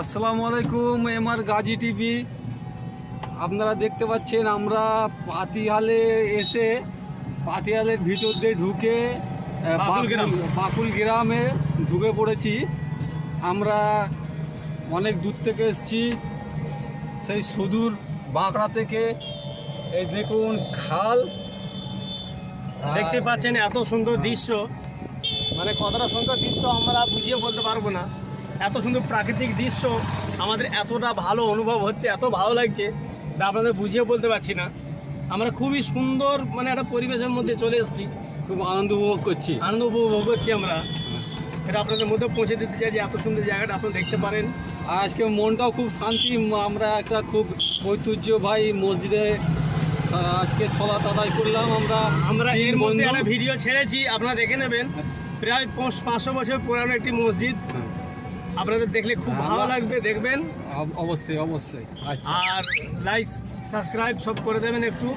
আসসালামু আলাইকুম, MR Gazi TV. আপনারা দেখতে পাচ্ছেন আমরা পাতিহালে এসে পাতিহালের ভিতর দিয়ে ঢুকে বাকুল গ্রামে ঢুকে পড়েছি। আমরা অনেক দূর থেকে এসেছি, সেই সুদূর বাঁকড়া থেকে। এই দেখুন খাল, দেখতে পাচ্ছেন এত সুন্দর দৃশ্য, মানে কতটা সুন্দর দৃশ্য আমরা বুঝিয়ে বলতে পারবো না। এত সুন্দর প্রাকৃতিক দৃশ্য আমাদের এতটা ভালো অনুভব হচ্ছে, এত ভালো লাগছে তা আপনাদের বুঝিয়ে বলতে পারছি না। আমরা খুবই সুন্দর মানে একটা পরিবেশের মধ্যে চলে এসেছি, খুব আনন্দ উপভোগ করছি। আনন্দ উপভোগ করছি আমরা। এটা আপনাদের মধ্যে পৌঁছে দিতে চাই যে এত সুন্দর জায়গাটা আপনারা দেখতে পারেন। আর আজকে মনটাও খুব শান্তি। আমরা একটা খুব ঐতিহ্যবাহী মসজিদে আজকে সলাত আদায় করলাম। আমরা তিন এর মধ্যে বন্ধু। একটা ভিডিও ছেড়েছি, আপনারা দেখে নেবেন। প্রায় 500 বছর পুরানো একটি মসজিদ, আপনাদের দেখলে খুব ভালো লাগবে, দেখবেন। অবশ্যই অবশ্যই। আচ্ছা। আর লাইক সাবস্ক্রাইব সব করে দেবেন একটু।